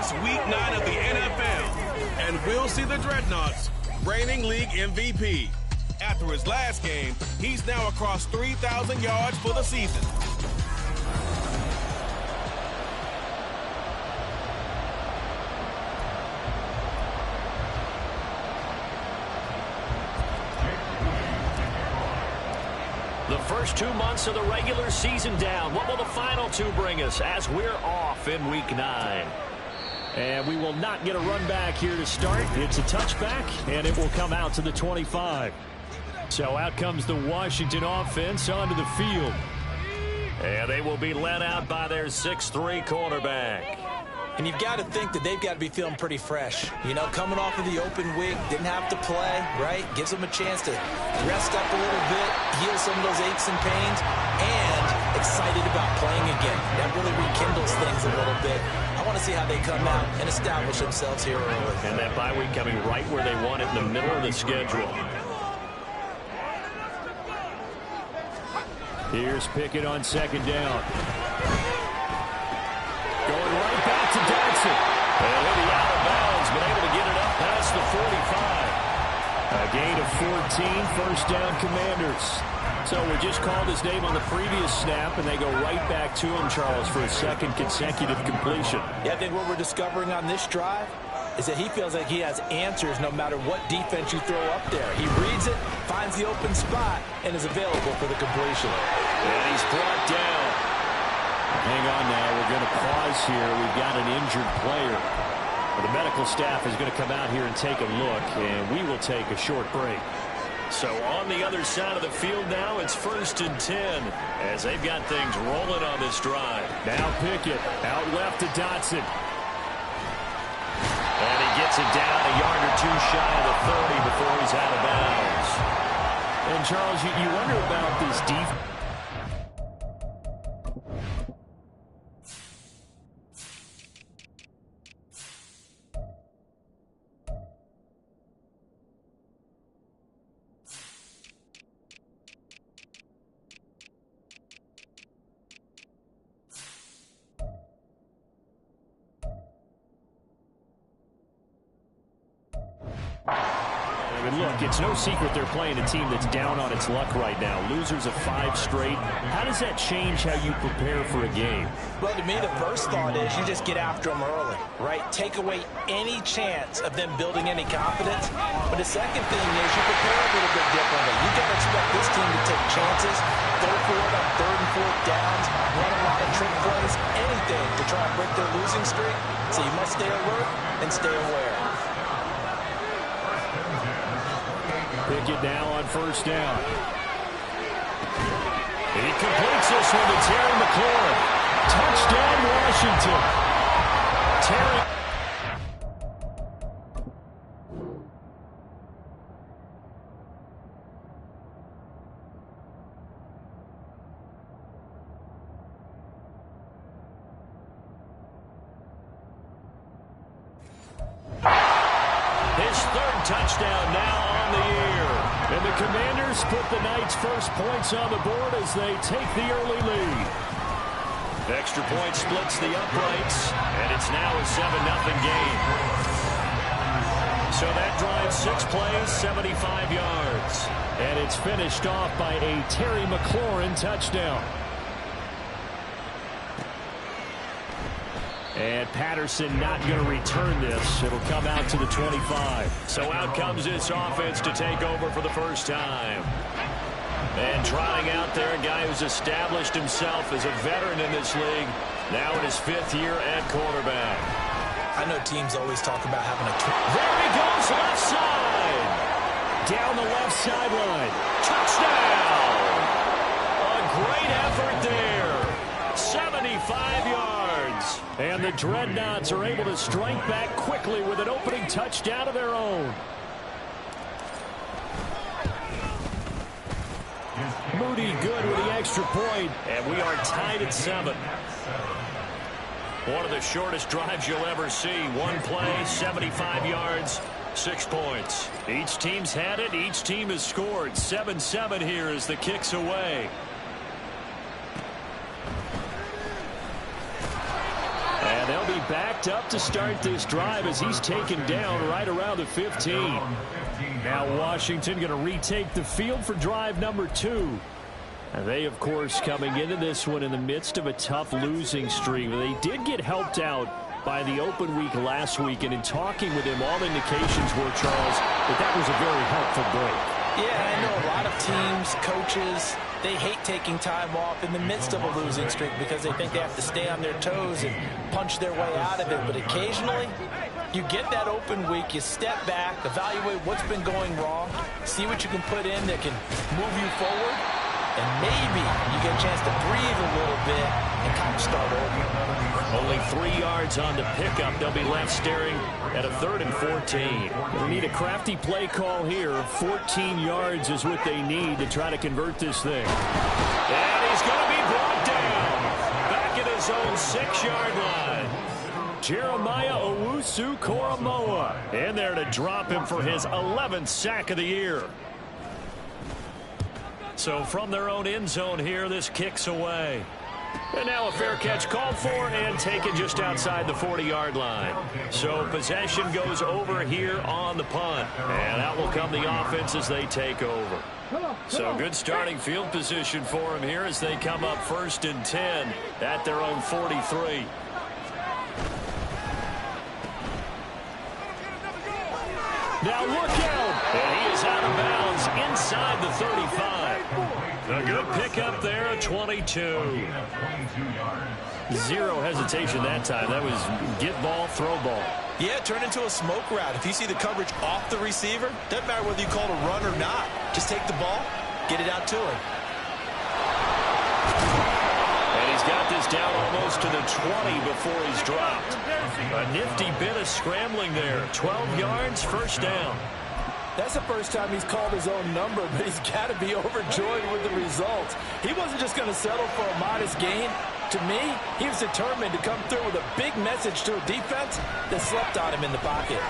It's week 9 of the NFL, and we'll see the Dreadnoughts reigning league MVP. After his last game, he's now across 3,000 yards for the season. The first 2 months of the regular season down. What will the final 2 bring us as we're off in week 9? And we will not get a run back here to start. It's a touchback, and it will come out to the 25. So out comes the Washington offense onto the field. And they will be led out by their 6'3" cornerback. And you've got to think that they've got to be feeling pretty fresh. You know, coming off of the open week, didn't have to play, right? Gives them a chance to rest up a little bit, heal some of those aches and pains, and excited about playing again. That really rekindles things a little bit. I want to see how they come out and establish themselves here early. And that bye week coming right where they want it, in the middle of the schedule. Here's Pickett on second down. Going right back to Dodson. And he'll be out of bounds, but able to get it up past the 45. A gain of 14, first down Commanders. So we just called his name on the previous snap, and they go right back to him, Charles, for a second consecutive completion. Yeah, I think what we're discovering on this drive is that he feels like he has answers no matter what defense you throw up there. He reads it, finds the open spot, and is available for the completion. And he's brought down. Hang on now, we're going to pause here. We've got an injured player. The medical staff is going to come out here and take a look, and we will take a short break. So on the other side of the field now, it's 1st and 10 as they've got things rolling on this drive. Now Pickett out left to Dotson. And he gets it down a yard or 2 shy of the 30 before he's out of bounds. And Charles, you wonder about this defense. Look, it's no secret they're playing a team that's down on its luck right now. Losers of 5 straight. How does that change how you prepare for a game? Well, to me, the first thought is you just get after them early, right? Take away any chance of them building any confidence. But the second thing is you prepare a little bit differently. You got to expect this team to take chances, go for it on 3rd and 4th downs, run a lot of trick plays, anything to try and break their losing streak. So you must stay alert and stay aware. Pickett now on 1st down. He completes this one to Terry McLaurin. Touchdown, Washington. Terry. His 3rd touchdown now on the year. And the Commanders put the Knights' first points on the board as they take the early lead. Extra point splits the uprights, and it's now a 7-0 game. So that drive 6 plays, 75 yards. And it's finished off by a Terry McLaurin touchdown. And Patterson not going to return this. It'll come out to the 25. So out comes this offense to take over for the first time. And trotting out there, a guy who's established himself as a veteran in this league, now in his 5th year at quarterback. I know teams always talk about having a... There he goes, left side. Down the left sideline. Touchdown! A great effort there. 75 yards. And the Dreadnoughts are able to strike back quickly with an opening touchdown of their own. Moody good with the extra point, and we are tied at 7. One of the shortest drives you'll ever see. 1 play, 75 yards, 6 points. Each team's had it. Each team has scored. 7-7 here as the kick's away. And they'll be backed up to start this drive as he's taken down right around the 15. Now Washington going to retake the field for drive number 2. And they, of course, coming into this one in the midst of a tough losing streak. They did get helped out by the open week last week, and in talking with him, all indications were, Charles, that was a very helpful break. Yeah, I know a lot of teams, coaches, they hate taking time off in the midst of a losing streak because they think they have to stay on their toes and punch their way out of it. But occasionally, you get that open week, you step back, evaluate what's been going wrong, see what you can put in that can move you forward, and maybe you get a chance to breathe a little bit and kind of start over. Only 3 yards on the pickup. They'll be left staring at a 3rd and 14. They'll need a crafty play call here. 14 yards is what they need to try to convert this thing. And he's going to be brought down back at his own 6-yard line. Jeremiah Owusu-Koramoah in there to drop him for his 11th sack of the year. So from their own end zone here, this kicks away. And now a fair catch called for and taken just outside the 40-yard line. So possession goes over here on the punt. And out will come the offense as they take over. So good starting field position for them here as they come up 1st and 10 at their own 43. Now look out. And he is out of bounds inside the 35. A good pickup there at 22. Zero hesitation that time. That was get ball, throw ball. Yeah, it turned into a smoke route. If you see the coverage off the receiver, doesn't matter whether you call it a run or not. Just take the ball, get it out to him. And he's got this down almost to the 20 before he's dropped. A nifty bit of scrambling there. 12 yards, 1st down. That's the first time he's called his own number, but he's got to be overjoyed with the results. He wasn't just going to settle for a modest gain. To me, he was determined to come through with a big message to a defense that slept on him in the pocket.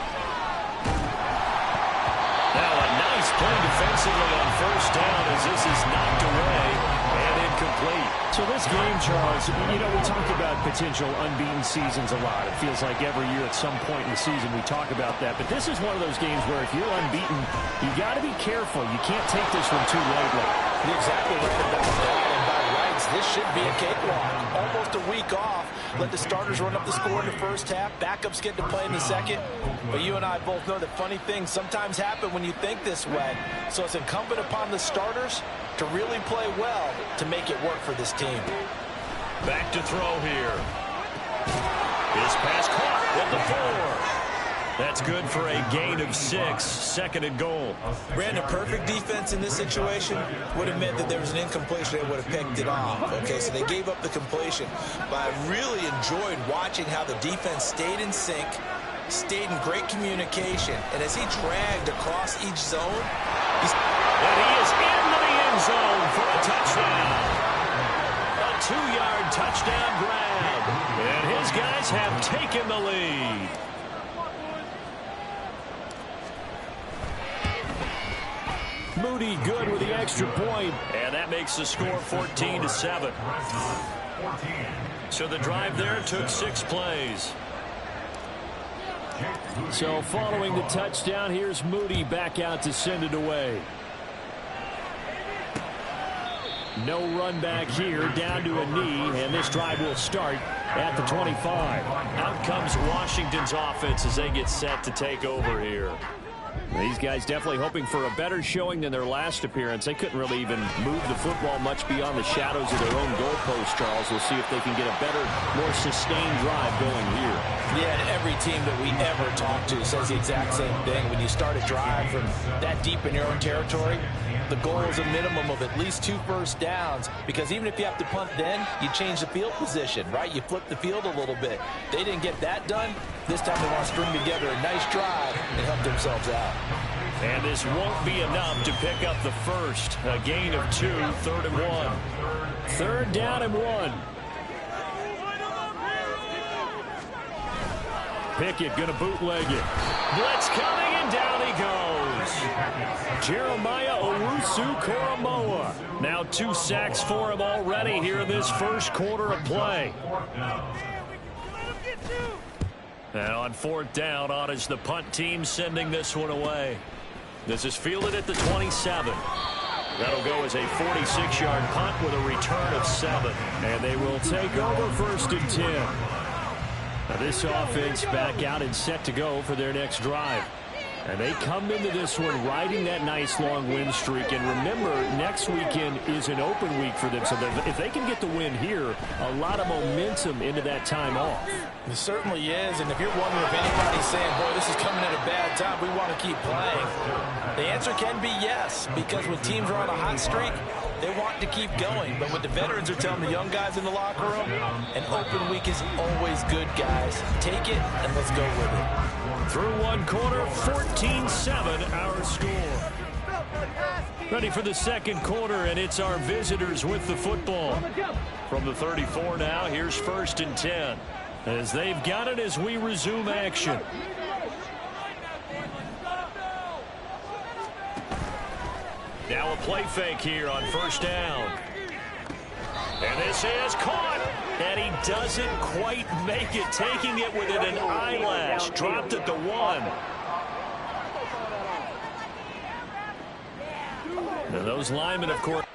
Now a nice play defensively on 1st down as this is knocked away and incomplete. So this game, Charles, you know, we talk about potential unbeaten seasons a lot. It feels like every year at some point in the season we talk about that. But this is one of those games where if you're unbeaten, you got to be careful. You can't take this one too lightly. You're exactly right about that. And by rights, this should be a cakewalk. Almost a week off. Let the starters run up the score in the 1st half. Backups get to play in the 2nd. But you and I both know that funny things sometimes happen when you think this way. So it's incumbent upon the starters to really play well to make it work for this team. Back to throw here. His pass caught at the 4. That's good for a gain of 6. 2nd and goal. Brandon, perfect defense in this situation would have meant that there was an incompletion. They would have picked it off. Okay, so they gave up the completion. But I really enjoyed watching how the defense stayed in sync, stayed in great communication, and as he dragged across each zone, and he is into the end zone for a touchdown. A 2-yard touchdown grab. And his guys have taken the lead. Moody good with the extra point. And that makes the score 14-7. So the drive there took 6 plays. So following the touchdown, here's Moody back out to send it away. No run back here, down to a knee, and this drive will start at the 25. Out comes Washington's offense as they get set to take over here. These guys definitely hoping for a better showing than their last appearance. They couldn't really even move the football much beyond the shadows of their own goalpost, Charles. We'll see if they can get a better, more sustained drive going here. Yeah, and every team that we ever talk to says the exact same thing. When you start a drive from that deep in your own territory, the goal is a minimum of at least 2 first downs, because even if you have to punt then, you change the field position, right? You flip the field a little bit. They didn't get that done. This time they want to string together a nice drive and help themselves out. And this won't be enough to pick up the first. A gain of 2, 3rd and 1. 3rd down and 1. Pickett going to bootleg it. Blitz coming, and down he goes. Jeremiah Owusu-Koramoah. Now 2 sacks for him already here in this first quarter of play. And on 4th down, on is the punt team sending this one away. This is fielded at the 27. That'll go as a 46-yard punt with a return of 7. And they will take over 1st and 10. Now this offense back out and set to go for their next drive. And they come into this one riding that nice long win streak. And remember, next weekend is an open week for them. So if they can get the win here, a lot of momentum into that time off. It certainly is. And if you're wondering if anybody's saying, boy, this is coming at a bad time, we want to keep playing, the answer can be yes. Because when teams are on a hot streak, they want to keep going. But what the veterans are telling the young guys in the locker room, an open week is always good, guys. Take it and let's go with it. Through one quarter, 14-7 our score. Ready for the second quarter, and it's our visitors with the football. From the 34 now, here's 1st and 10. As they've got it as we resume action. Now a play fake here on 1st down. And this is caught. And he doesn't quite make it, taking it within an eyelash. Dropped at the 1. And those linemen, of course.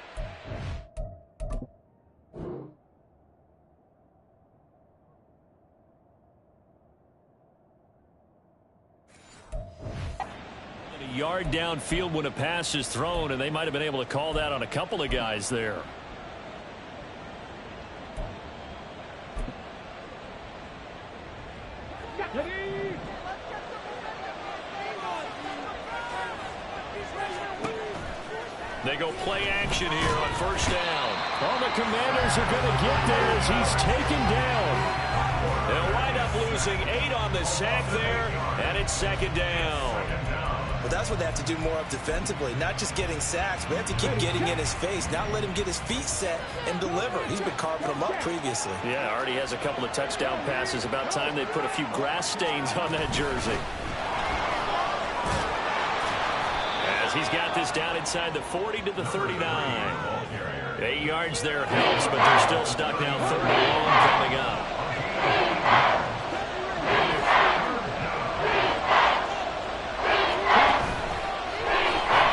A yard downfield when a pass is thrown, and they might have been able to call that on a couple of guys there. They go play action here on 1st down. All the Commanders are going to get there as he's taken down. They'll wind up losing 8 on the sack there, and it's 2nd down. But that's what they have to do more of defensively, not just getting sacks, but they have to keep getting in his face, not let him get his feet set and deliver. He's been carving them up previously. Yeah, already has a couple of touchdown passes. About time they put a few grass stains on that jersey. As he's got this down inside the 40 to the 39. 8 yards there helps, but they're still stuck now. 3rd and long coming up.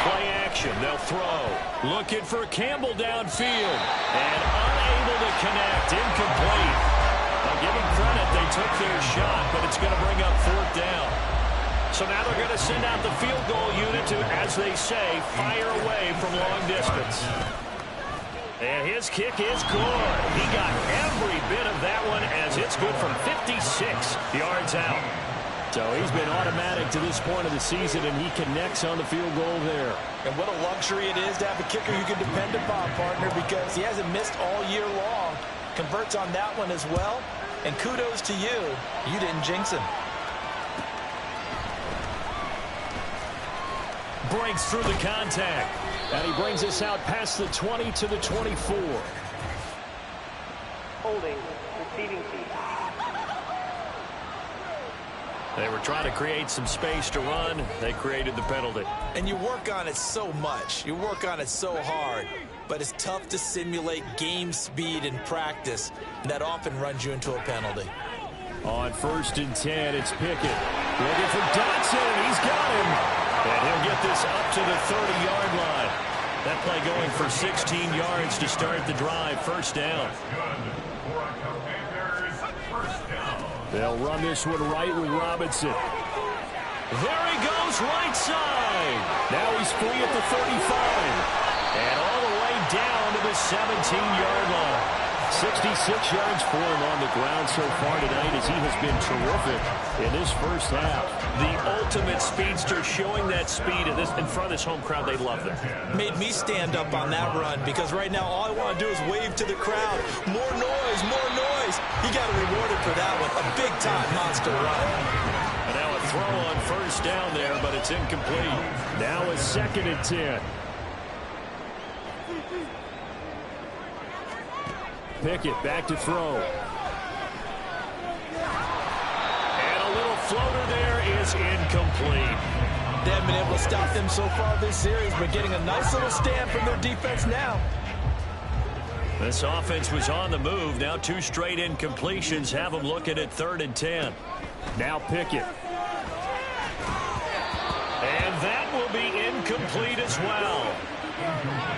Play action. They'll throw. Looking for Campbell downfield. And unable to connect. Incomplete. I'll give them credit. They took their shot, but it's going to bring up 4th down. So now they're going to send out the field goal unit to, as they say, fire away from long distance. And his kick is good. He got every bit of that one as it's good from 56 yards out. So he's been automatic to this point of the season, and he connects on the field goal there. And what a luxury it is to have a kicker you can depend upon, partner, because he hasn't missed all year long. Converts on that one as well. And kudos to you. You didn't jinx him. Breaks through the contact. And he brings us out past the 20 to the 24. Holding, receiving team. They were trying to create some space to run. They created the penalty. And you work on it so much. You work on it so hard. But it's tough to simulate game speed in practice. And that often runs you into a penalty. On 1st and 10, it's Pickett. Looking for Dotson. He's got him. And he'll get this up to the 30-yard line. That play going for 16 yards to start the drive. 1st down. They'll run this one right with Robinson. There he goes, right side. Now he's free at the 35. And all the way down to the 17-yard line. 66 yards for him on the ground so far tonight as he has been terrific in this first half. The ultimate speedster, showing that speed in front of this home crowd. They love that. Made me stand up on that run because right now all I want to do is wave to the crowd. More noise, more noise. He got rewarded for that one. A big-time monster run. And now a throw on 1st down there, but it's incomplete. Now a 2nd and 10. Pickett back to throw. And a little floater there is incomplete. They haven't been able to stop them so far this series, but getting a nice little stand from their defense now. This offense was on the move. Now 2 straight incompletions have them looking at 3rd and 10. Now Pickett. And that will be incomplete as well.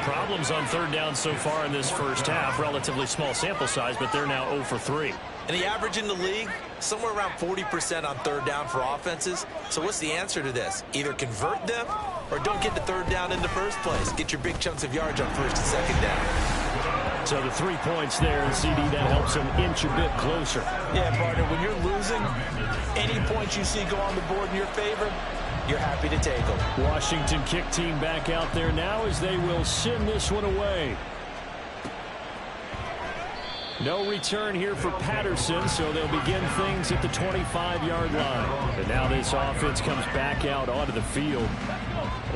Problems on 3rd down so far in this first half. Relatively small sample size, but they're now 0 for 3. And the average in the league, somewhere around 40% on 3rd down for offenses. So what's the answer to this? Either convert them or don't get to 3rd down in the first place. Get your big chunks of yards on 1st and 2nd down. So the 3 points there, and CD, that helps them inch a bit closer. Yeah, partner, when you're losing, any points you see go on the board in your favor, you're happy to take them. Washington kick team back out there now as they will send this one away. No return here for Patterson, so they'll begin things at the 25-yard line. And now this offense comes back out onto the field.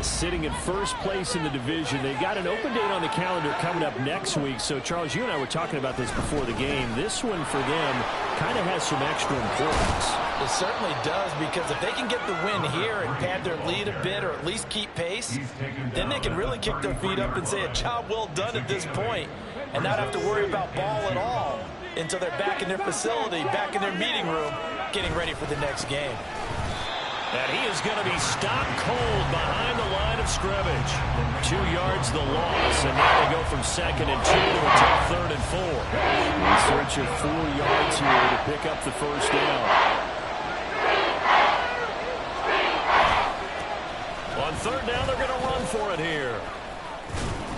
Sitting in first place in the division. They've got an open date on the calendar coming up next week. So, Charles, you and I were talking about this before the game. This one for them kind of has some extra importance. It certainly does, because if they can get the win here and pad their lead a bit or at least keep pace, then they can really kick their feet up and say a job well done at this point and not have to worry about ball at all until they're back in their facility, back in their meeting room, getting ready for the next game. And he is going to be stopped cold behind the line of scrimmage. 2 yards the loss, and now they go from 2nd and 2 until 3rd and 4. In search of 4 yards here to pick up the first down. On 3rd down, they're going to run for it here.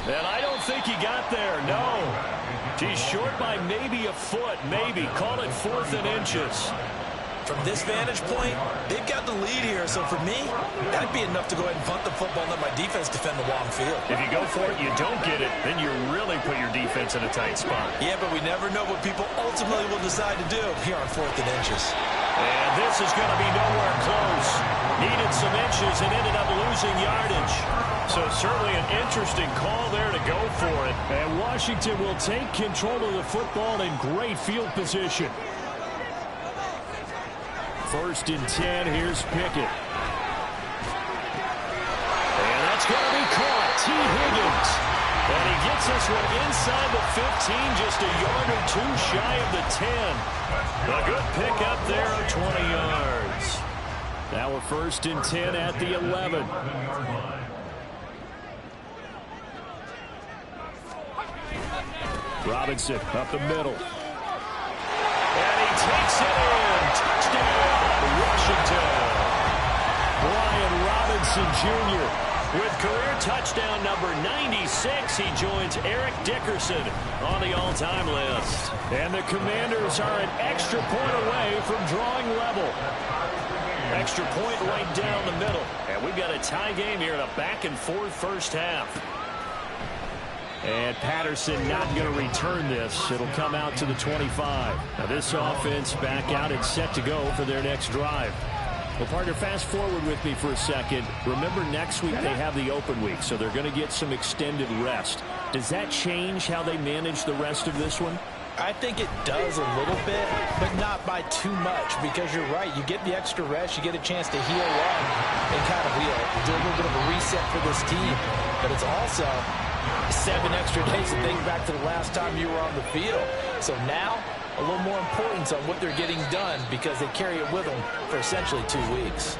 And I don't think he got there, no. He's short by maybe a foot, maybe. Call it 4th and inches. From this vantage point, they've got the lead here, so for me, that'd be enough to go ahead and punt the football and let my defense defend the long field. If you go for it, you don't get it, then you really put your defense in a tight spot. Yeah, but we never know what people ultimately will decide to do here on 4th and inches. And this is going to be nowhere close. Needed some inches and ended up losing yardage. So certainly an interesting call there to go for it. And Washington will take control of the football in great field position. 1st and 10, here's Pickett. And that's going to be caught. T. Higgins. And he gets this one inside the 15, just a yard or 2 shy of the 10. A good pickup there of 20 yards. Now a 1st and 10 at the 11. Robinson up the middle. And he takes it in. Touchdown, Washington. Brian Robinson Jr. with career touchdown number 96. He joins Eric Dickerson on the all-time list. And the Commanders are an extra point away from drawing level. Extra point right down the middle. And we've got a tie game here in a back-and-forth first half. And Patterson not going to return this. It'll come out to the 25. Now this offense back out and set to go for their next drive. Well, partner, fast forward with me for a second. Remember, next week they have the open week, so they're going to get some extended rest. Does that change how they manage the rest of this one? I think it does a little bit, but not by too much, because you're right. You get the extra rest. You get a chance to heal up and kind of do a little bit of a reset for this team. But it's also 7 extra days to think back to the last time you were on the field. So now, a little more importance on what they're getting done, because they carry it with them for essentially 2 weeks.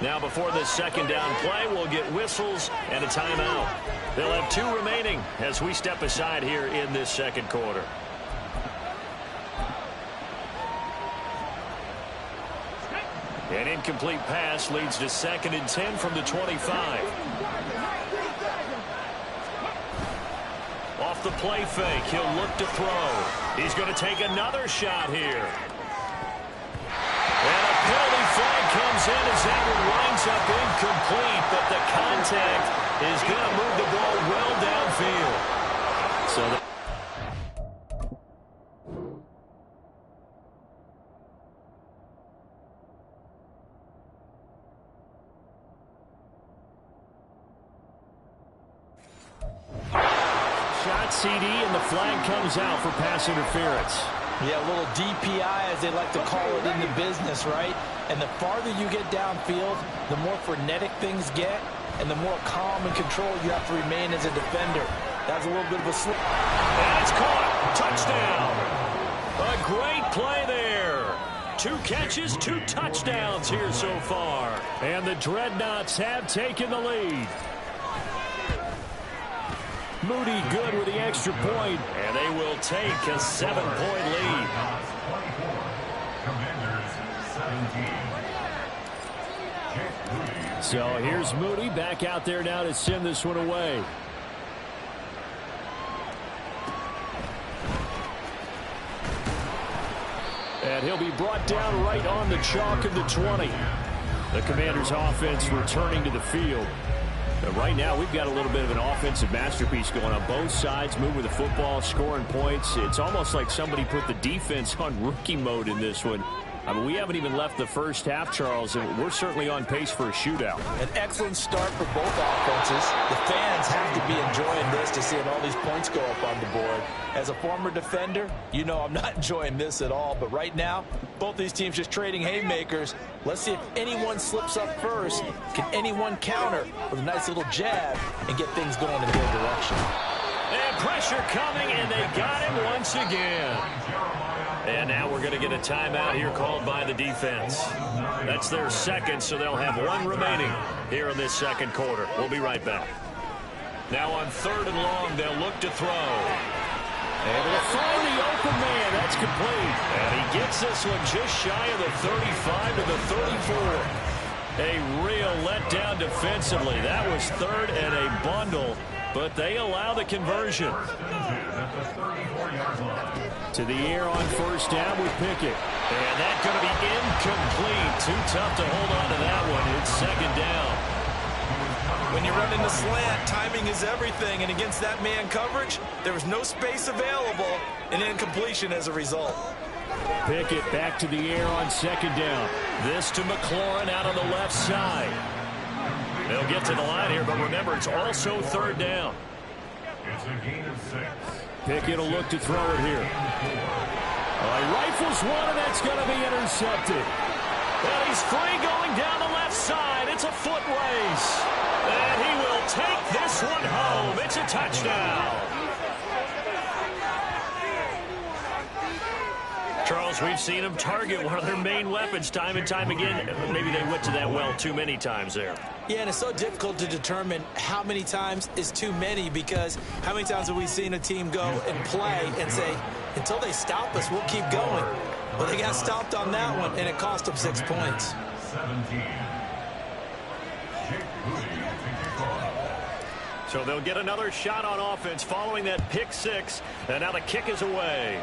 Now before this 2nd down play, we'll get whistles and a timeout. They'll have 2 remaining as we step aside here in this 2nd quarter. An incomplete pass leads to 2nd and 10 from the 25. Off the play fake, he'll look to throw. He's going to take another shot here. And a penalty flag comes in as that one winds up incomplete, but the contact is going to move the ball well downfield. So CD, and the flag comes out for pass interference. Yeah, a little DPI, as they like to call it in the business, right? And the farther you get downfield, the more frenetic things get, and the more calm and control you have to remain as a defender. That was a little bit of a slip. And it's caught. Touchdown. A great play there. 2 catches, 2 touchdowns here so far. And the Dreadnoughts have taken the lead. Moody good with the extra point. And they will take a 7-point lead. So here's Moody back out there now to send this one away. And he'll be brought down right on the chalk of the 20. The Commanders' offense returning to the field. But right now, we've got a little bit of an offensive masterpiece going on both sides, moving the football, scoring points. It's almost like somebody put the defense on rookie mode in this one. I mean, we haven't even left the first half, Charles, and we're certainly on pace for a shootout. An excellent start for both offenses. The fans have to be enjoying this to seeing all these points go up on the board. As a former defender, you know I'm not enjoying this at all. But right now, both these teams just trading haymakers. Let's see if anyone slips up first. Can anyone counter with a nice little jab and get things going in their direction? And pressure coming, and they got him once again. And now we're going to get a timeout here called by the defense. That's their second, so they'll have 1 remaining here in this second quarter. We'll be right back. Now on 3rd and long, they'll look to throw. Able to find the open man. That's complete. And he gets this one just shy of the 35 to the 34. A real letdown defensively. That was 3rd and a bundle, but they allow the conversion. To the air on 1st down with Pickett. And that's going to be incomplete. Too tough to hold on to that one. It's 2nd down. When you're running the slant, timing is everything. And against that man coverage, there was no space available, and incompletion as a result. Pickett back to the air on 2nd down. This to McLaurin out on the left side. They'll get to the line here, but remember, it's also 3rd down. It's a gain of 6. Pickett will look to throw it here. He rifles one, and that's going to be intercepted. And he's free going down the left side. It's a foot race. And he will take this one home. It's a touchdown. Charles, we've seen them target one of their main weapons time and time again. Maybe they went to that well too many times there. Yeah, and it's so difficult to determine how many times is too many, because how many times have we seen a team go and play and say, until they stop us, we'll keep going. Well, they got stopped on that one, and it cost them 6 points. 17. So they'll get another shot on offense following that pick 6, and now the kick is away.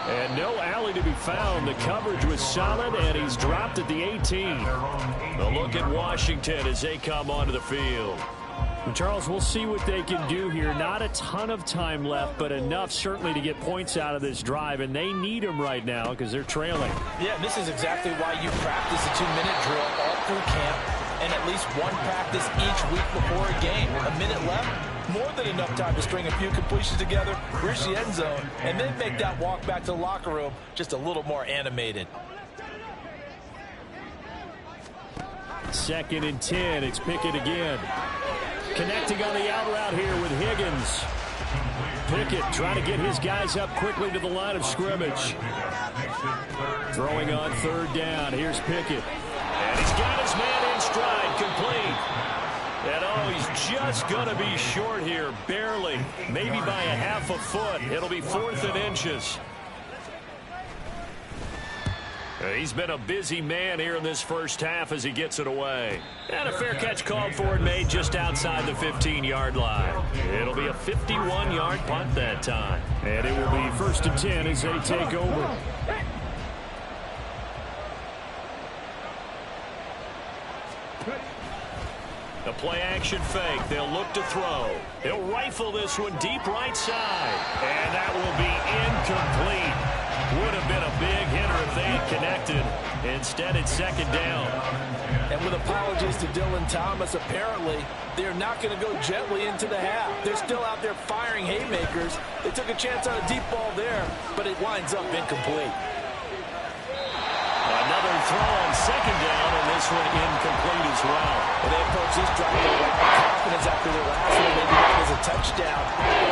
And no alley to be found. The coverage was solid, and he's dropped at the 18. A look at Washington as they come onto the field. And Charles, we'll see what they can do here. Not a ton of time left, but enough certainly to get points out of this drive, and they need them right now because they're trailing. Yeah, this is exactly why you practice a 2-minute drill all through camp, and at least one practice each week before a game. A minute left. More than enough time to string a few completions together, reach the end zone, and then make that walk back to the locker room just a little more animated. 2nd and 10. It's Pickett again. Connecting on the out route here with Higgins. Pickett trying to get his guys up quickly to the line of scrimmage. Throwing on 3rd down. Here's Pickett. And he's got his man in stride, complete. And oh, he's just going to be short here, barely, maybe by a half a foot. It'll be 4th and inches. He's been a busy man here in this first half as he gets it away. And a fair catch called for and made just outside the 15-yard line. It'll be a 51-yard punt that time. And it will be 1st and 10 as they take over. The play-action fake. They'll look to throw. He'll rifle this one deep right side. And that will be incomplete. Would have been a big hitter if they had connected. Instead, it's 2nd down. And with apologies to Dylan Thomas, apparently they're not going to go gently into the half. They're still out there firing haymakers. They took a chance on a deep ball there, but it winds up incomplete. Another throw on second down, and this one incomplete as well. And they approach this drive with confidence after their last one. Maybe that was a touchdown.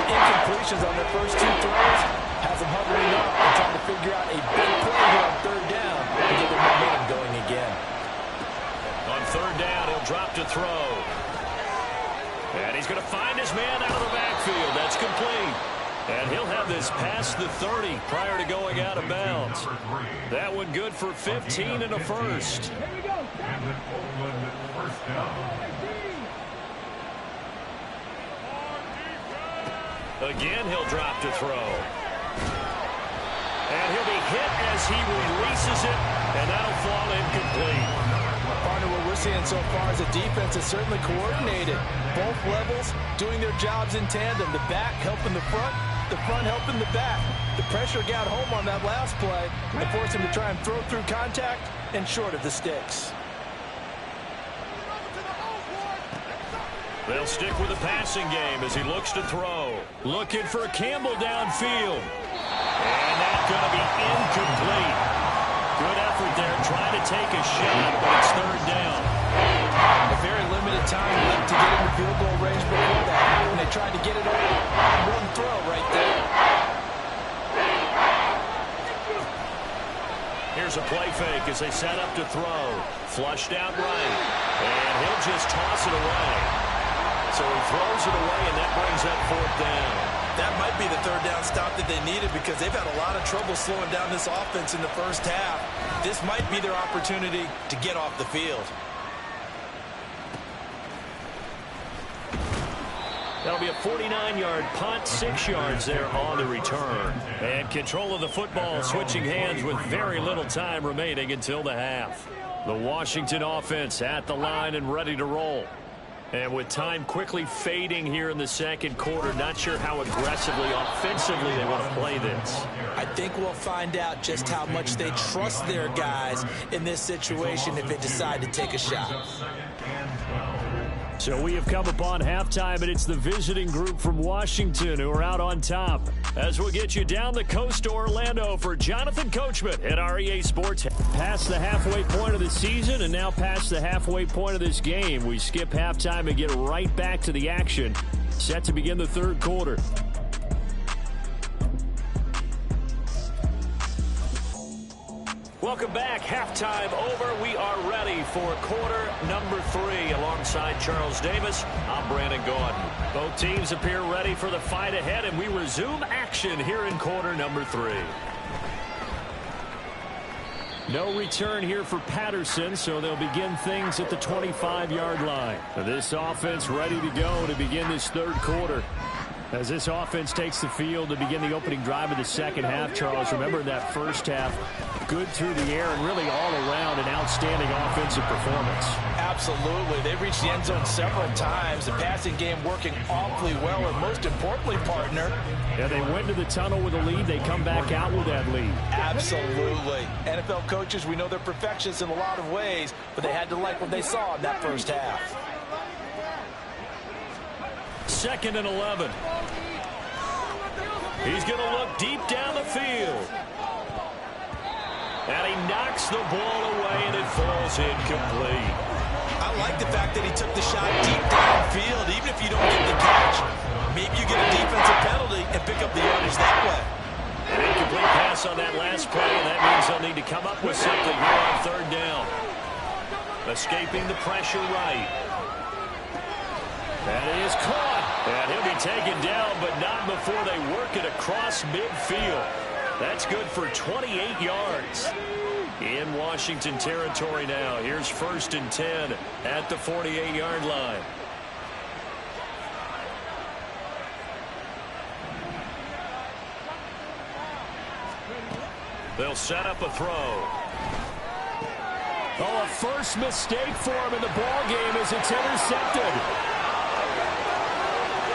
Incompletions on their first two throws has them hovering up and trying to figure out a big play here on third down to get their momentum going again. On third down, he'll drop to throw. And he's going to find his man out of the backfield. That's complete. And he'll have this past the 30 prior to going out of bounds. That one good for 15 and a first. And an Oakland first down. Again, he'll drop to throw. And he'll be hit as he releases it, and that'll fall incomplete. Partner, what we're seeing so far is the defense is certainly coordinated. Both levels doing their jobs in tandem. The back helping the front helping the back. The pressure got home on that last play and forced him to try and throw through contact and short of the sticks. They'll stick with the passing game as he looks to throw. Looking for Campbell downfield. And that's going to be incomplete. Good effort there, trying to take a shot, but it's third down. A very limited time left to get into field goal range before that. And they tried to get it over. One throw right there. Here's a play fake as they set up to throw. Flushed out right. And he'll just toss it away. So he throws it away, and that brings up fourth down. That might be the third down stop that they needed because they've had a lot of trouble slowing down this offense in the first half. This might be their opportunity to get off the field. That'll be a 49-yard punt, 6 yards there on the return. And control of the football switching hands with very little time remaining until the half. The Washington offense at the line and ready to roll. And with time quickly fading here in the second quarter, not sure how aggressively, offensively they want to play this. I think we'll find out just how much they trust their guys in this situation if they decide to take a shot. So we have come upon halftime, and it's the visiting group from Washington who are out on top. As we'll get you down the coast to Orlando for Jonathan Coachman at REA Sports. Past the halfway point of the season and now past the halfway point of this game. We skip halftime and get right back to the action. Set to begin the third quarter. Welcome back. Halftime over. We are ready for quarter number 3. Alongside Charles Davis, I'm Brandon Gordon. Both teams appear ready for the fight ahead, and we resume action here in quarter number 3. No return here for Patterson, so they'll begin things at the 25-yard line. This offense ready to go to begin this third quarter. As this offense takes the field to begin the opening drive of the second half, Charles, remember that first half, good through the air and really all around an outstanding offensive performance. Absolutely. They reached the end zone several times. The passing game working awfully well, and most importantly, partner. Yeah, they went to the tunnel with a lead. They come back out with that lead. Absolutely. NFL coaches, we know they're perfectionists in a lot of ways, but they had to like what they saw in that first half. 2nd and 11. He's going to look deep down the field. And he knocks the ball away, and it falls incomplete. I like the fact that he took the shot deep downfield, even if you don't get the catch. Maybe you get a defensive penalty and pick up the yardage that way. An incomplete pass on that last play, and that means they'll need to come up with something here on third down. Escaping the pressure right. That is caught. And he'll be taken down, but not before they work it across midfield. That's good for 28 yards. In Washington territory now. Here's 1st and 10 at the 48-yard line. They'll set up a throw. Oh, a first mistake for him in the ball game as it's intercepted.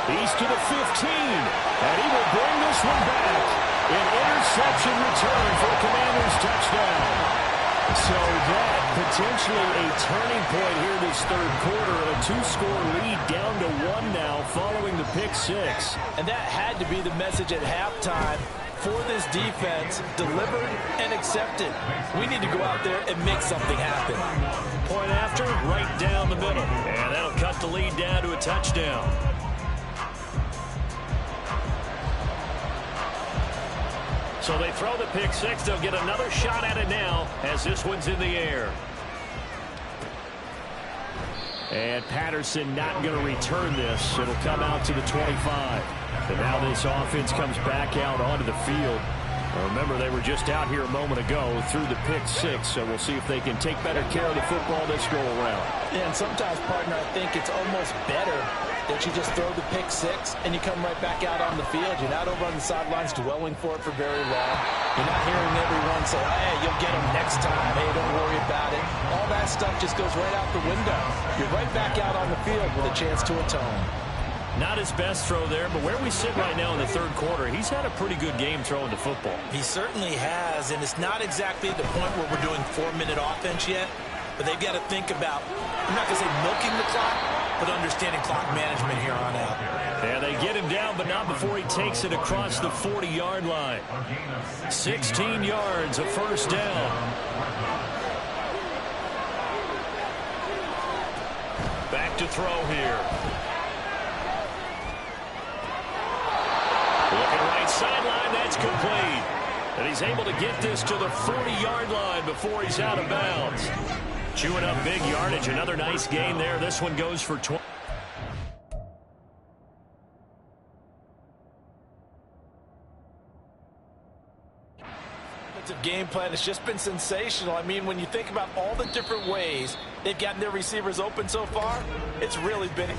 He's to the 15, and he will bring this one back. An interception return for the Commanders' touchdown. So that potentially a turning point here this third quarter. A 2-score lead down to 1 now following the pick 6. And that had to be the message at halftime for this defense, delivered and accepted. We need to go out there and make something happen. Point after, right down the middle. And that'll cut the lead down to a touchdown. So they throw the pick six. They'll get another shot at it now as this one's in the air. And Patterson not going to return this. It'll come out to the 25. And now this offense comes back out onto the field. Well, remember, they were just out here a moment ago through the pick six, so we'll see if they can take better care of the football this go around. Yeah, and sometimes, partner, I think it's almost better that you just throw the pick six and you come right back out on the field. You're not over on the sidelines dwelling for it for very long. You're not hearing everyone say, oh, hey, you'll get them next time. Hey, don't worry about it. All that stuff just goes right out the window. You're right back out on the field with a chance to atone. Not his best throw there, but where we sit right now in the third quarter, he's had a pretty good game throwing the football. He certainly has, and it's not exactly at the point where we're doing 4-minute offense yet, but they've got to think about, I'm not going to say milking the clock, but understanding clock management here on out. Yeah, they get him down, but not before he takes it across the 40-yard line. 16 yards, a first down. Back to throw here. Looking right sideline, that's complete. And he's able to get this to the 40-yard line before he's out of bounds. Chewing up big yardage, another nice gain there. This one goes for 20. Defensive game plan has just been sensational. I mean, when you think about all the different ways they've gotten their receivers open so far, it's really been...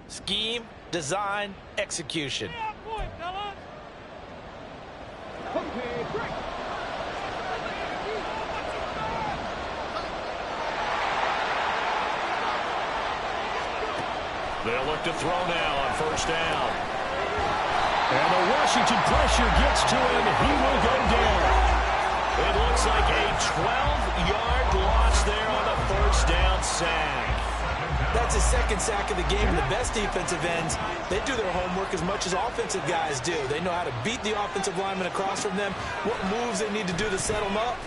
Scheme, design, execution. They'll look to throw now on first down. And the Washington pressure gets to him. He will go down. It looks like a 12-yard loss there on the first down sack. That's his second sack of the game. And the best defensive ends, they do their homework as much as offensive guys do. They know how to beat the offensive lineman across from them, what moves they need to do to set them up.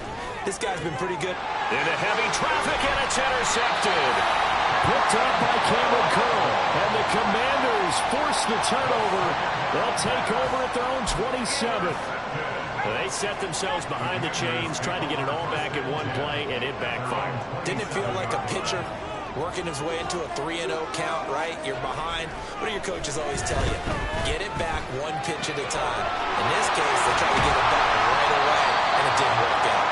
This guy's been pretty good. Into heavy traffic, and it's intercepted. Picked up by Cameron Curl. And the Commanders force the turnover. They'll take over at their own 27. They set themselves behind the chains, trying to get it all back in one play, and it backfired. Didn't it feel like a pitcher working his way into a 3-0 count, right? You're behind. What do your coaches always tell you? Get it back one pitch at a time. In this case, they tried to get it back right away, and it didn't work out.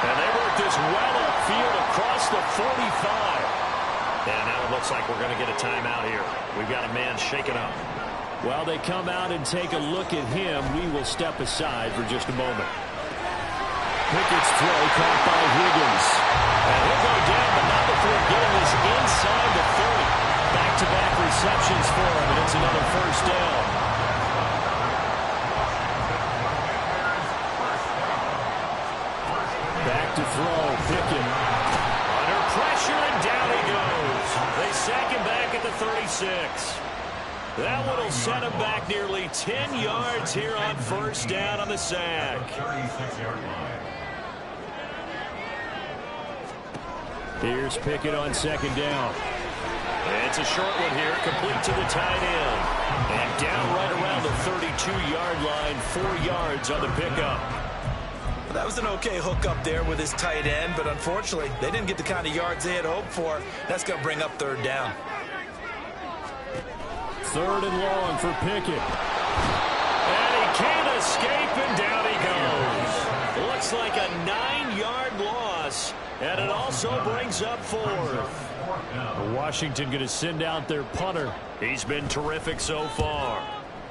And they work this well upfield across the 45. And now it looks like we're going to get a timeout here. We've got a man shaken up. While they come out and take a look at him, we will step aside for just a moment. Pickett's throw caught by Higgins. And he'll go down, but not before getting this inside the 30. Back-to-back receptions for him, and it's another first down. Back to throw, Pickett. Under pressure, and down he goes. They sack him back at the 36. That one will set him back nearly 10 yards here on first down on the sack. 36-yard line. Here's Pickett on second down. It's a short one here, complete to the tight end. And down right around the 32-yard line, 4 yards on the pickup. Well, that was an okay hook up there with his tight end, but unfortunately, they didn't get the kind of yards they had hoped for. That's going to bring up third down. Third and long for Pickett. And he can't escape, and down he goes. Looks like a 9-yard loss, and it also brings up fourth. Washington going to send out their punter. He's been terrific so far.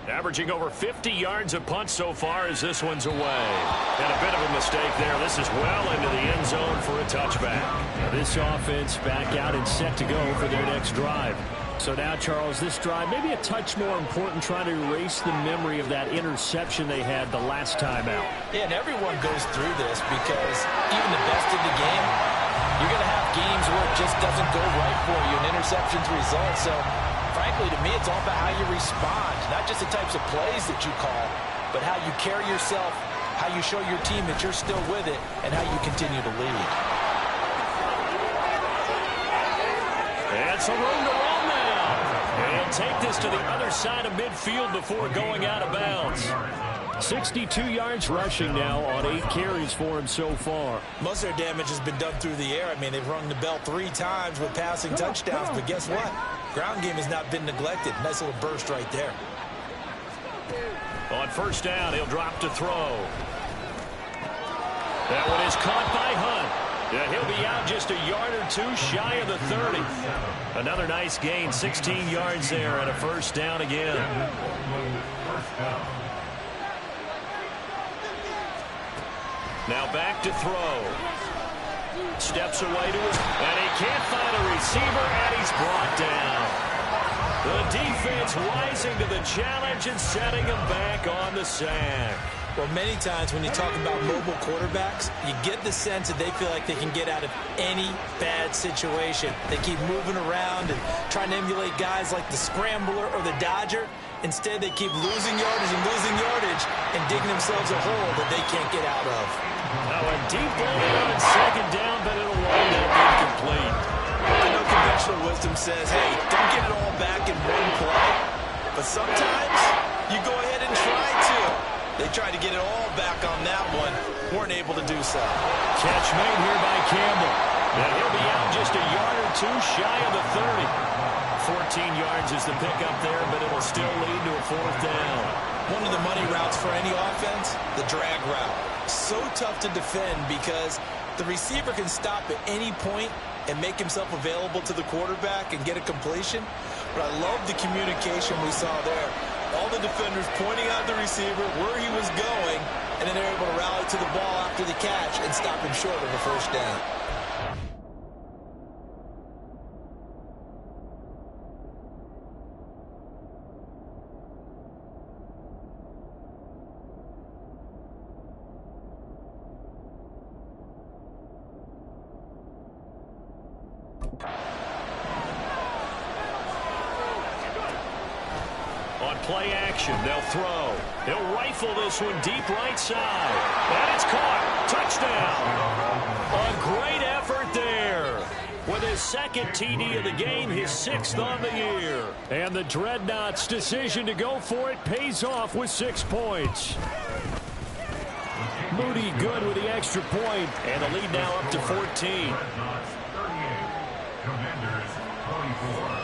Averaging over 50 yards a punt so far as this one's away. And a bit of a mistake there. This is well into the end zone for a touchback. Now this offense back out and set to go for their next drive. So now, Charles, this drive maybe a touch more important, trying to erase the memory of that interception they had the last time out. Yeah, and everyone goes through this because even the best in the game, you're going to have games where it just doesn't go right for you, and interceptions result. So, frankly, to me, it's all about how you respond, not just the types of plays that you call, but how you carry yourself, how you show your team that you're still with it, and how you continue to lead. And some room to run now. And he'll take this to the other side of midfield before going out of bounds. 62 yards rushing now on 8 carries for him so far. Most of their damage has been done through the air. I mean, they've rung the bell 3 times with passing touchdowns, but guess what? Ground game has not been neglected. Nice little burst right there. On first down, he'll drop to throw. That one is caught by Hunt. Yeah, he'll be out just a yard or 2 shy of the 30. Another nice gain, 16 yards there, and a first down again. Now back to throw. Steps away to his, and he can't find a receiver, and he's brought down. The defense rising to the challenge and setting him back on the sack. Well, many times when you talk about mobile quarterbacks, you get the sense that they feel like they can get out of any bad situation. They keep moving around and trying to emulate guys like the Scrambler or the Dodger. Instead, they keep losing yardage and digging themselves a hole that they can't get out of. Now a deep ball on second down, but it'll wind up incomplete. I know conventional wisdom says, hey, don't get it all back in one play. But sometimes you go ahead and try to. They tried to get it all back on that one. Weren't able to do so. Catch made here by Campbell. And he'll be out just a yard or 2 shy of the 30. 14 yards is the pickup there, but it'll still lead to a fourth down. One of the money routes for any offense, the drag route. So tough to defend because the receiver can stop at any point and make himself available to the quarterback and get a completion. But I love the communication we saw there. All the defenders pointing out the receiver where he was going, and then they're able to rally to the ball after the catch and stop him short of a first down. On play action, they'll throw. He'll rifle this one deep right side. And it's caught. Touchdown. A great effort there. With his second TD of the game, his 6th on the year. And the Dreadnoughts' decision to go for it pays off with 6 points. Moody good with the extra point, and the lead now up to 14. Dreadnoughts 38. Commanders 24.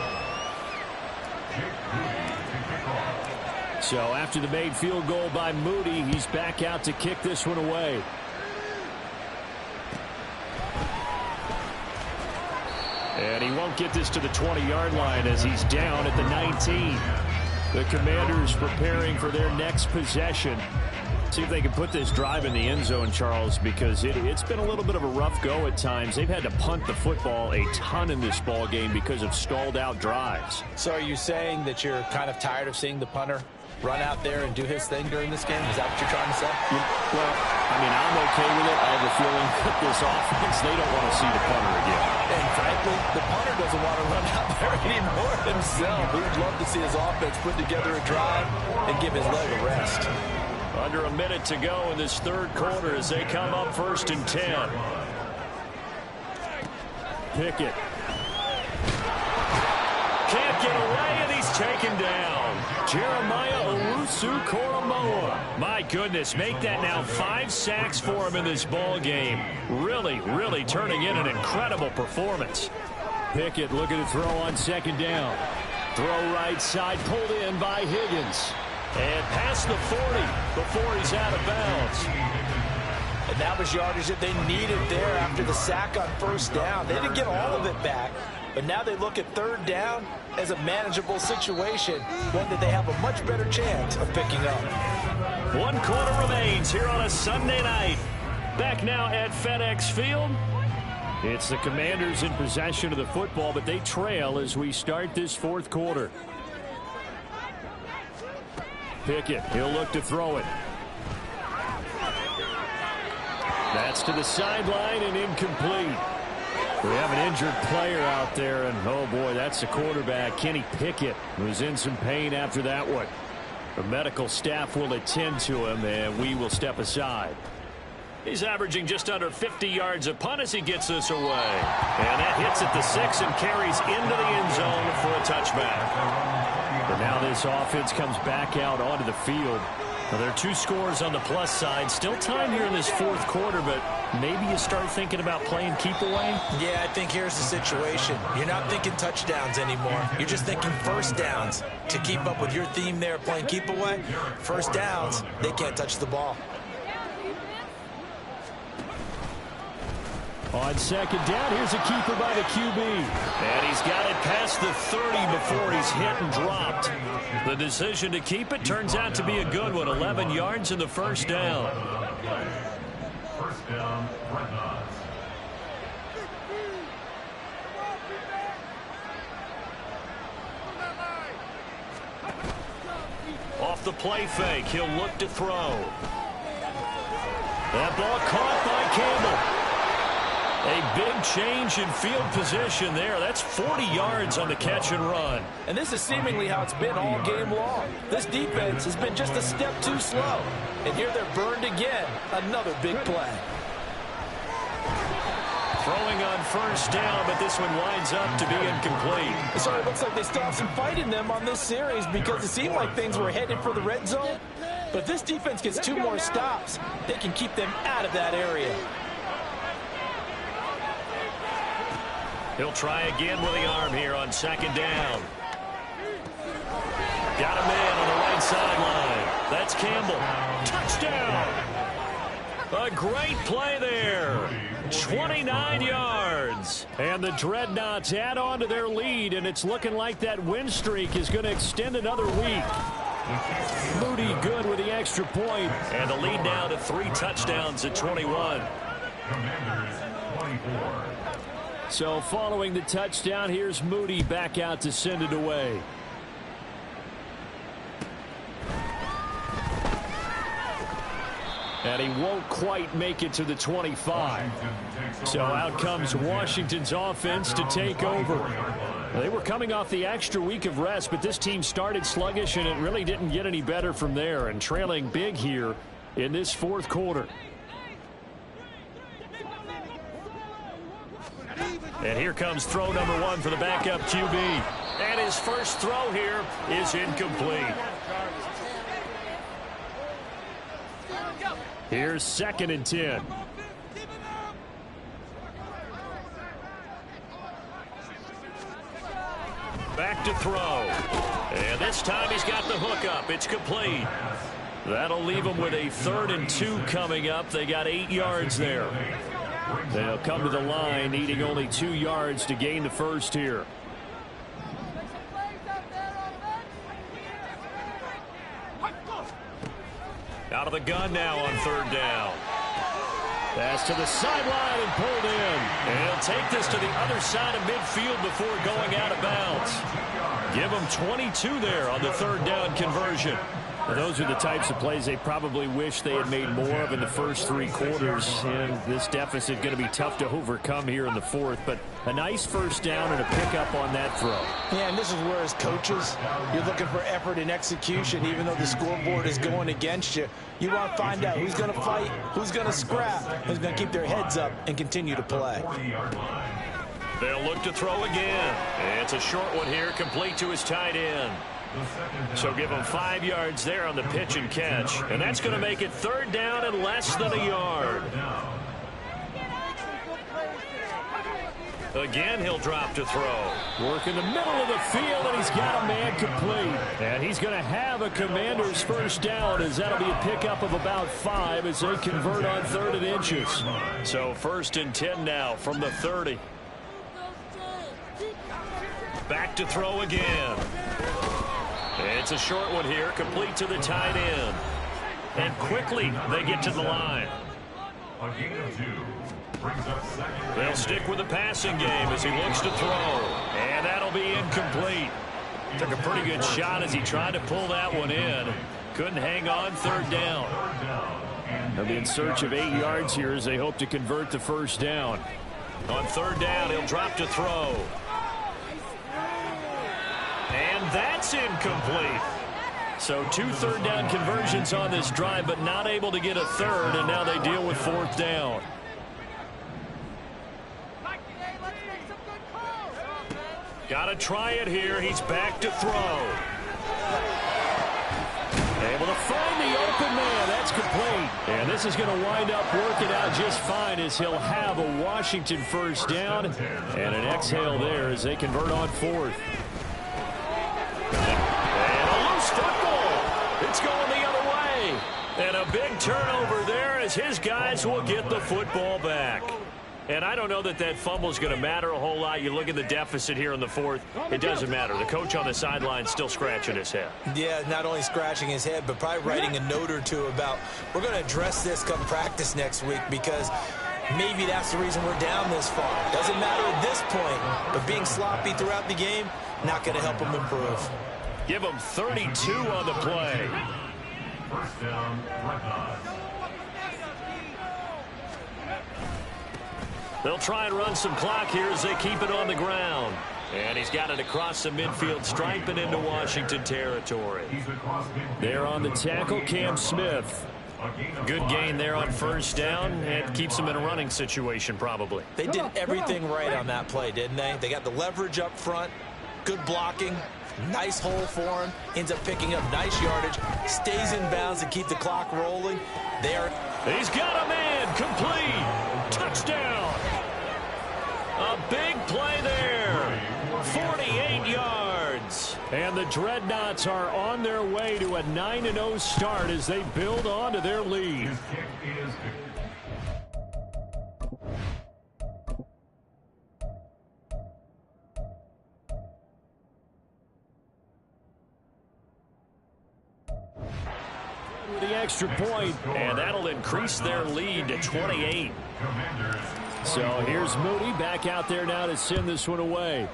So after the made field goal by Moody, he's back out to kick this one away. And he won't get this to the 20-yard line as he's down at the 19. The Commanders preparing for their next possession. See if they can put this drive in the end zone, Charles, because it's been a little bit of a rough go at times. They've had to punt the football a ton in this ball game because of stalled out drives. So are you saying that you're kind of tired of seeing the punter run out there and do his thing during this game? Is that what you're trying to say? Well, I mean, I'm okay with it. I have a feeling that this offense, they don't want to see the punter again. And frankly, the punter doesn't want to run out there anymore himself. He would love to see his offense put together a drive and give his leg a rest. Under a minute to go in this third quarter as they come up 1st and 10. Pickett. Can't get away, and he's taken down. Jeremiah Owusu-Koramoah. My goodness, make that now 5 sacks for him in this ball game. Really turning in an incredible performance. Pickett looking to throw on 2nd down. Throw right side, pulled in by Higgins. And past the 40 before he's out of bounds. And that was yardage that they needed there after the sack on 1st down. They didn't get all of it back, but now they look at 3rd down as a manageable situation, one that they have a much better chance of picking up. 1 quarter remains here on a Sunday night. Back now at FedEx Field. It's the Commanders in possession of the football, but they trail as we start this 4th quarter. Pickett, he'll look to throw it. That's to the sideline and incomplete. We have an injured player out there, and oh boy, that's the quarterback, Kenny Pickett, who's in some pain after that one. The medical staff will attend to him, and we will step aside. He's averaging just under 50 yards a punt as he gets this away. And that hits at the 6 and carries into the end zone for a touchback. But now this offense comes back out onto the field. Now there are 2 scores on the plus side. Still time here in this 4th quarter, but maybe you start thinking about playing keep away? Yeah, I think here's the situation. You're not thinking touchdowns anymore. You're just thinking 1st downs. To keep up with your theme there, playing keep away, 1st downs, they can't touch the ball. On 2nd down, here's a keeper by the QB. And he's got it past the 30 before he's hit and dropped. The decision to keep it turns out to be a good one. 11 yards in the 1st down. 1st down, Dreadnoughts. Off the play fake, he'll look to throw. That ball caught by Campbell. A big change in field position there. That's 40 yards on the catch and run. And this is seemingly how it's been all game long. This defense has been just a step too slow. And here they're burned again. Another big play. Throwing on 1st down, but this one winds up to be incomplete. So it looks like they still have some fight in them on this series because it seemed like things were headed for the red zone. But if this defense gets 2 more stops, they can keep them out of that area. He'll try again with the arm here on 2nd down. Got a man on the right sideline. That's Campbell. Touchdown! A great play there. 29 yards. And the Dreadnoughts add on to their lead, and it's looking like that win streak is going to extend another week. Moody good with the extra point. And the lead now to 3 touchdowns at 21. Commanders 24. So following the touchdown, here's Moody back out to send it away. And he won't quite make it to the 25. So out comes Washington's offense to take over. They were coming off the extra week of rest, but this team started sluggish, and it really didn't get any better from there, and trailing big here in this fourth quarter. And here comes throw number 1 for the backup QB. And his first throw here is incomplete. Here's 2nd and 10. Back to throw. And this time he's got the hook up. It's complete. That'll leave him with a 3rd and 2 coming up. They got 8 yards there. They'll come to the line needing only 2 yards to gain the first here. Out of the gun now on 3rd down. Pass to the sideline and pulled in. And he'll take this to the other side of midfield before going out of bounds. Give him 22 there on the 3rd down conversion. Well, those are the types of plays they probably wish they had made more of in the first 3 quarters. And this deficit going to be tough to overcome here in the 4th. But a nice first down and a pickup on that throw. Yeah, and this is where, as coaches, you're looking for effort and execution. Even though the scoreboard is going against you, you want to find out who's going to fight, who's going to scrap, who's going to keep their heads up and continue to play. They'll look to throw again. It's a short one here, complete to his tight end. So give him 5 yards there on the pitch and catch. And that's going to make it 3rd down and less than a yard. Again, he'll drop to throw. Work in the middle of the field, and he's got a man complete. And he's going to have a Commander's first down, as that'll be a pickup of about 5 as they convert on 3rd and inches. So 1st and 10 now from the 30. Back to throw again. It's a short one here, complete to the tight end. And quickly they get to the line. A gain of 2 brings up 2nd. They'll stick with the passing game as he looks to throw. And that'll be incomplete. Took a pretty good shot as he tried to pull that one in. Couldn't hang on, 3rd down. They'll be in search of 8 yards here as they hope to convert the first down. On 3rd down, he'll drop to throw. And that's incomplete. So 2 3rd down conversions on this drive, but not able to get a 3rd, and now they deal with 4th down. Got to try it here. He's back to throw. Able to find the open man. That's complete. And this is going to wind up working out just fine as he'll have a Washington first down and an exhale there as they convert on 4th. And a loose football. It's going the other way. And a big turnover there as his guys will get the football back. And I don't know that that fumble is going to matter a whole lot. You look at the deficit here in the 4th. It doesn't matter. The coach on the sideline still scratching his head. Yeah, not only scratching his head, but probably writing a note or two about, we're going to address this come practice next week, because maybe that's the reason we're down this far. Doesn't matter at this point, but being sloppy throughout the game, not going to help him improve. Give him 32 on the play. First down, Dreadnoughts. They'll try and run some clock here as they keep it on the ground. And he's got it across the midfield stripe and into Washington territory. There on the tackle, Cam Smith. Good gain there on first down, and keeps him in a running situation probably. They did everything right on that play, didn't they? They got the leverage up front, good blocking, nice hole for him, ends up picking up nice yardage, stays in bounds to keep the clock rolling. He's got a man, complete, touchdown. A big play there, 48 yards. And the Dreadnoughts are on their way to a 9-0 start as they build on to their lead. His kick is good. The extra point, and that'll increase their lead to 28. So here's Moody back out there now to send this one away.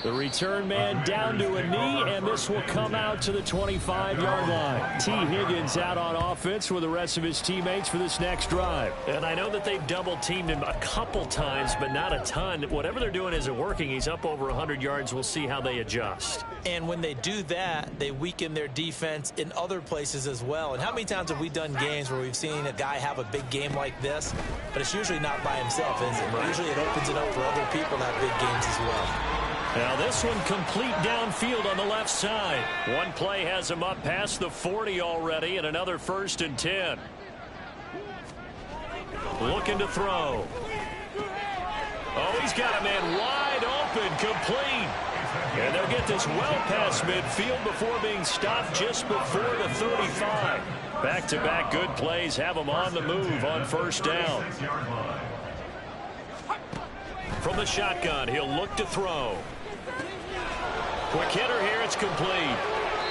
The return man down to a knee, and this will come out to the 25-yard line. T. Higgins out on offense with the rest of his teammates for this next drive. And I know that they've double-teamed him a couple times, but not a ton. Whatever they're doing isn't working. He's up over 100 yards. We'll see how they adjust. And when they do that, they weaken their defense in other places as well. And how many times have we done games where we've seen a guy have a big game like this, but it's usually not by himself, is it? Usually it opens it up for other people to have big games as well. Now this one complete downfield on the left side. One play has him up past the 40 already, and another 1st and 10. Looking to throw. Oh, he's got a man wide open, complete. And they'll get this well past midfield before being stopped just before the 35. Back-to-back good plays have him on the move on 1st down. From the shotgun, he'll look to throw. Quick hitter here, it's complete.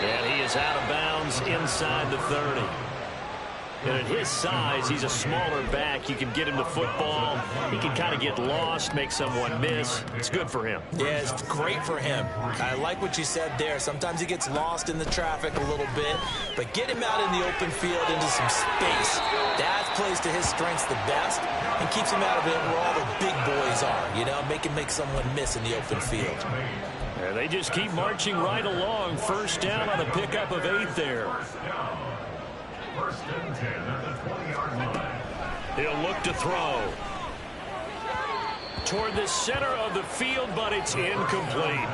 And he is out of bounds inside the 30. And at his size, he's a smaller back. You can get him the football. He can kind of get lost, make someone miss. It's good for him. Yeah, it's great for him. I like what you said there. Sometimes he gets lost in the traffic a little bit, but get him out in the open field into some space. That plays to his strengths the best and keeps him out of it where all the big boys are, you know, make someone miss in the open field. And they just keep marching right along. 1st down on a pickup of 8 there. 1st and 10 at the 20-yard line. He'll look to throw. Toward the center of the field, but it's incomplete.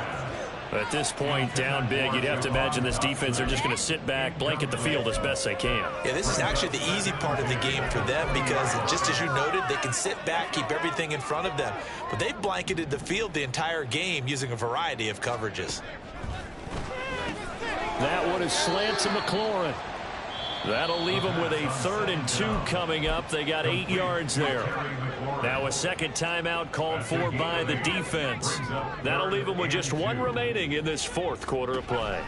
At this point, down big, you'd have to imagine this defense are just going to sit back, blanket the field as best they can. Yeah, this is actually the easy part of the game for them because, just as you noted, they can sit back, keep everything in front of them. But they've blanketed the field the entire game using a variety of coverages. That one is slant to McLaurin. That'll leave them with a 3rd and 2 coming up. They got 8 yards there. Now a second timeout called for by the defense. That'll leave them with just 1 remaining in this 4th quarter of play.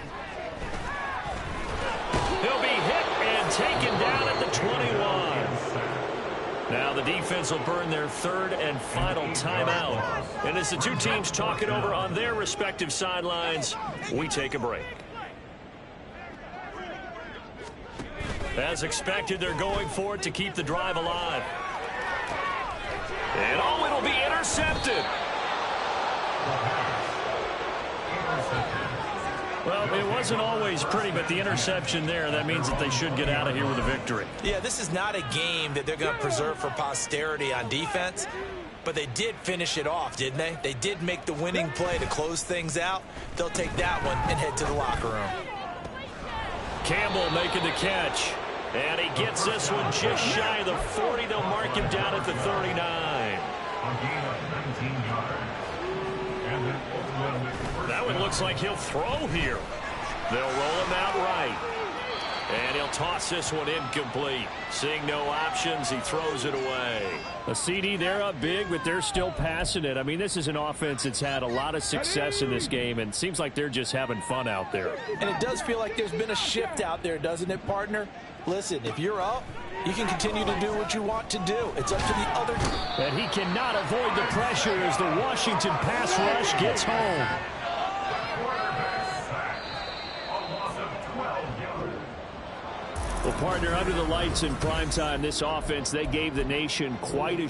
He'll be hit and taken down at the 21. Now the defense will burn their 3rd and final timeout. And as the two teams talk it over on their respective sidelines, we take a break. As expected, they're going for it to keep the drive alive. And oh, it'll be intercepted. Well, it wasn't always pretty, but the interception there, that means that they should get out of here with a victory. Yeah, this is not a game that they're going to preserve for posterity on defense, but they did finish it off, didn't they? They did make the winning play to close things out. They'll take that one and head to the locker room. Campbell making the catch. And he gets this one just shy of the 40. They'll mark him down at the 39. That one looks like he'll throw here. They'll roll him out right. And he'll toss this one incomplete. Seeing no options, he throws it away. A CD, they're up big, but they're still passing it. I mean, this is an offense that's had a lot of success in this game, and it seems like they're just having fun out there. And it does feel like there's been a shift out there, doesn't it, partner? Listen, if you're up, you can continue to do what you want to do. It's up to the other. And he cannot avoid the pressure as the Washington pass rush gets home. Well, partner, under the lights in primetime, this offense, they gave the nation quite a